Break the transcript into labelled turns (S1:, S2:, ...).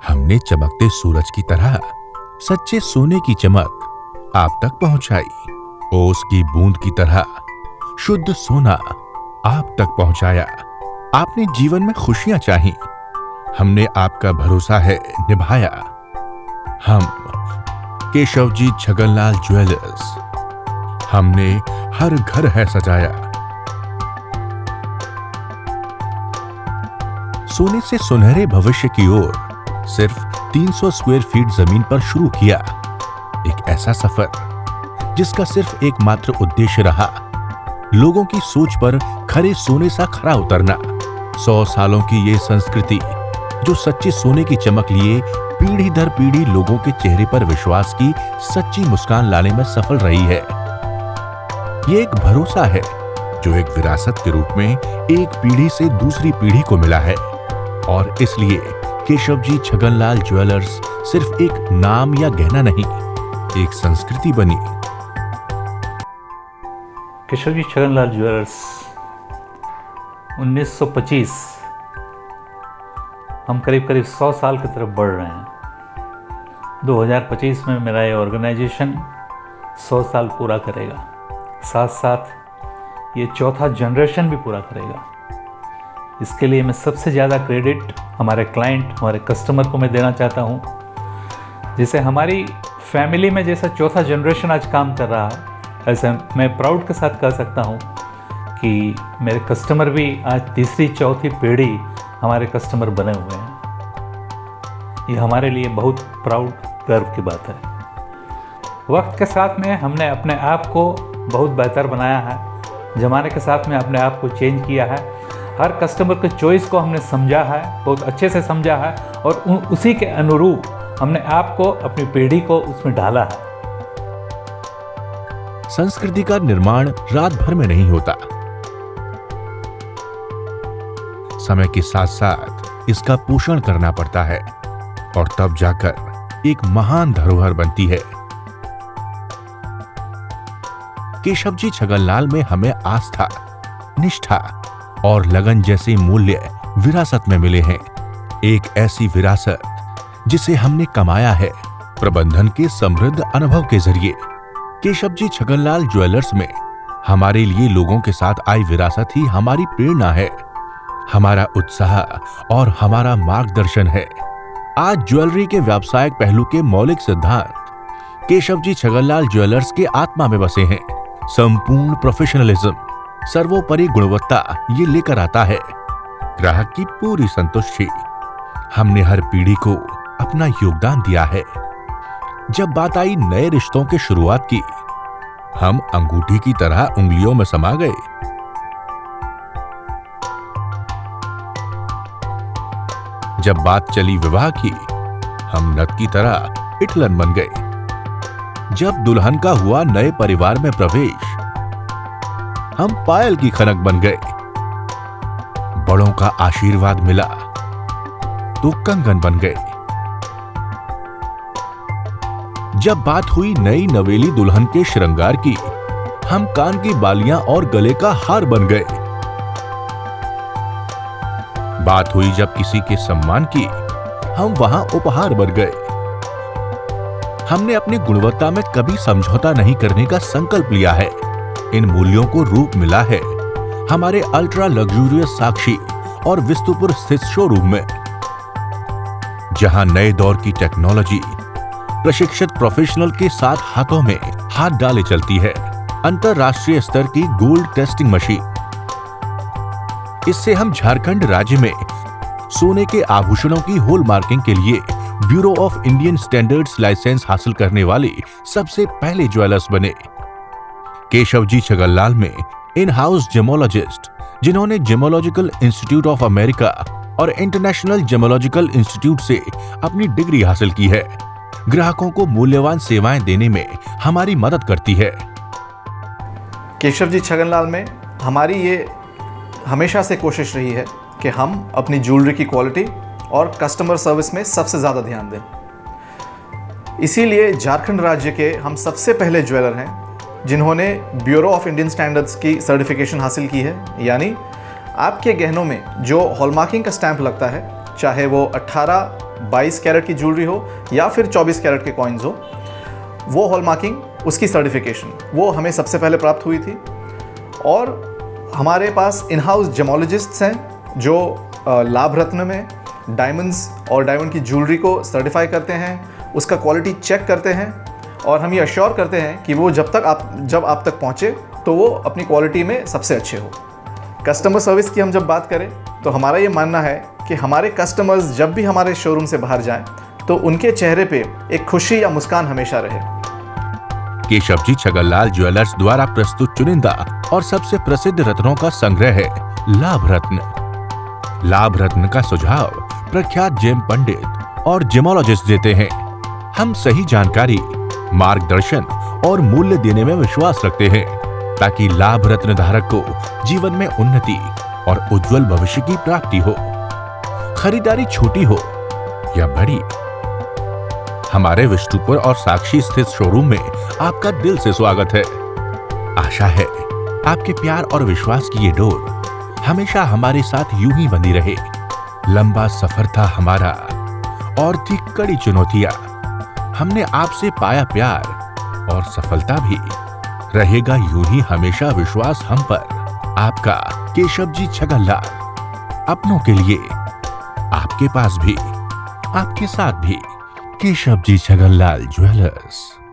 S1: हमने चमकते सूरज की तरह सच्चे सोने की चमक आप तक पहुंचाई। ओस की बूंद की तरह शुद्ध सोना आप तक पहुंचाया। आपने जीवन में खुशियां चाही, हमने आपका भरोसा है निभाया। हम केशव जी छगनलाल ज्वेलर्स, हमने हर घर है सजाया। सोने से सुनहरे भविष्य की ओर सिर्फ 300 स्क्वायर फीट जमीन पर शुरू किया एक ऐसा सफर जिसका सिर्फ एकमात्र उद्देश्य रहा लोगों की सोच पर खरे सोने सा खरा उतरना। 100 सालों की ये संस्कृति जो सच्चे सोने की चमक लिए पीढ़ी दर पीढ़ी लोगों के चेहरे पर विश्वास की सच्ची मुस्कान लाने में सफल रही है। ये एक भरोसा है जो एक विरासत के रूप में एक पीढ़ी से दूसरी पीढ़ी को मिला है। और इसलिए केशव जी छगनलाल ज्वेलर्स सिर्फ एक नाम या गहना नहीं, एक संस्कृति बनी।
S2: केशव जी छगनलाल ज्वेलर्स 1925, हम करीब 100 साल की तरफ बढ़ रहे हैं। 2025 में मेरा ये ऑर्गेनाइजेशन 100 साल पूरा करेगा, साथ साथ ये चौथा जनरेशन भी पूरा करेगा। इसके लिए मैं सबसे ज़्यादा क्रेडिट हमारे क्लाइंट, हमारे कस्टमर को मैं देना चाहता हूँ। जैसे हमारी फैमिली में जैसा चौथा जनरेशन आज काम कर रहा है, ऐसे मैं प्राउड के साथ कह सकता हूँ कि मेरे कस्टमर भी आज तीसरी चौथी पीढ़ी हमारे कस्टमर बने हुए हैं। ये हमारे लिए बहुत प्राउड, गर्व की बात है। वक्त के साथ में हमने अपने आप को बहुत बेहतर बनाया है, ज़माने के साथ में अपने आप को चेंज किया है। हर कस्टमर के चॉइस को हमने समझा है, बहुत अच्छे से समझा है, और उसी के अनुरूप हमने आप को, अपनी पीढ़ी को उसमें डाला है।
S1: संस्कृति का निर्माण रात भर में नहीं होता, समय के साथ साथ इसका पोषण करना पड़ता है और तब जाकर एक महान धरोहर बनती है। केशव जी छगनलाल में हमें आस्था, निष्ठा और लगन जैसे मूल्य विरासत में मिले हैं। एक ऐसी विरासत जिसे हमने कमाया है प्रबंधन के समृद्ध अनुभव के जरिए। केशव जी छगनलाल ज्वेलर्स में हमारे लिए लोगों के साथ आई विरासत ही हमारी प्रेरणा है, हमारा उत्साह और हमारा मार्गदर्शन है। आज ज्वेलरी के व्यावसायिक पहलू के मौलिक सिद्धांत केशव जी छगनलाल ज्वेलर्स के आत्मा में बसे हैं। संपूर्ण प्रोफेशनलिज्म, सर्वोपरि गुणवत्ता ये लेकर आता है, ग्राहक की पूरी संतुष्टि। हमने हर पीढ़ी को अपना योगदान दिया है। जब बात आई नए रिश्तों की शुरुआत की, हम अंगूठी की तरह उंगलियों में समा गए। जब बात चली विवाह की, हम नथ की तरह इठलन बन गए। जब दुल्हन का हुआ नए परिवार में प्रवेश, हम पायल की खनक बन गए। बड़ों का आशीर्वाद मिला तो कंगन बन गए। जब बात हुई नई नवेली दुल्हन के श्रृंगार की, हम कान की बालियां और गले का हार बन गए। बात हुई जब किसी के सम्मान की, हम वहां उपहार बन गए। हमने अपनी गुणवत्ता में कभी समझौता नहीं करने का संकल्प लिया है। इन मूल्यों को रूप मिला है हमारे अल्ट्रा लग्जूरियस साक्षी और विस्तुपुर स्थित शोरूम में, जहां नए दौर की टेक्नोलॉजी प्रशिक्षित प्रोफेशनल के साथ हाथों में हाथ डाले चलती है। अंतरराष्ट्रीय स्तर की गोल्ड टेस्टिंग मशीन। इससे हम झारखंड राज्य में सोने के आभूषणों की होल मार्किंग के लिए bureau of Indian standards licence हासिल करने वाले सबसे पहले ज्वेलर्स बने। केशव जी छगनलाल में इन हाउस जेमोलॉजिस्ट, जिन्होंने जेमोलॉजिकल इंस्टीट्यूट ऑफ अमेरिका और इंटरनेशनल जेमोलॉजिकल इंस्टीट्यूट से अपनी डिग्री हासिल की है, ग्राहकों को मूल्यवान सेवाएं देने में हमारी मदद करती है।
S3: केशव जी छगनलाल में हमारी ये हमेशा से कोशिश रही है कि हम अपनी ज्वेलरी की क्वालिटी और कस्टमर सर्विस में सबसे ज़्यादा ध्यान दें। इसीलिए झारखंड राज्य के हम सबसे पहले ज्वेलर हैं जिन्होंने ब्यूरो ऑफ इंडियन स्टैंडर्ड्स की सर्टिफिकेशन हासिल की है। यानी आपके गहनों में जो हॉलमार्किंग का स्टैंप लगता है, चाहे वो 18, 22 कैरेट की ज्वेलरी हो या फिर 24 कैरेट के कॉइन्स हो, वो हॉलमार्किंग, उसकी सर्टिफिकेशन वो हमें सबसे पहले प्राप्त हुई थी। और हमारे पास इन हाउस जेमोलॉजिस्ट्स हैं जो लाभ रत्न में डायमंड्स और डायमंड की ज्वेलरी को सर्टिफाई करते हैं, उसका क्वालिटी चेक करते हैं और हम ये अश्योर करते हैं कि वो जब आप तक पहुँचे तो वो अपनी क्वालिटी में सबसे अच्छे हो। कस्टमर सर्विस की हम जब बात करें तो हमारा ये मानना है कि हमारे कस्टमर्स जब भी हमारे शोरूम से बाहर जाएं तो उनके चेहरे पे एक खुशी या मुस्कान हमेशा रहे।
S1: केशव जी छगनलाल ज्वेलर्स द्वारा प्रस्तुत चुनिंदा और सबसे प्रसिद्ध रत्नों का संग्रह है लाभ रत्न। लाभ रत्न का सुझाव प्रख्यात जेम पंडित और जेमोलॉजिस्ट देते हैं। हम सही जानकारी, मार्गदर्शन और मूल्य देने में विश्वास रखते हैं ताकि लाभ रत्न धारक को जीवन में उन्नति और उज्जवल भविष्य की प्राप्ति हो। खरीदारी छोटी हो या बड़ी, हमारे विष्णुपुर और साक्षी स्थित शोरूम में आपका दिल से स्वागत है। आशा है आपके प्यार और विश्वास की ये डोर हमेशा हमारे साथ यूं ही बनी रहे। लंबा सफर था हमारा और थी कड़ी चुनौतियां। हमने आपसे पाया प्यार और सफलता भी। रहेगा यूं ही हमेशा विश्वास हम पर। आपका केशव जी छगनलाल, अपनों के लिए, आपके पास भी, आपके साथ भी। केशव जी छगनलाल ज्वेलर्स।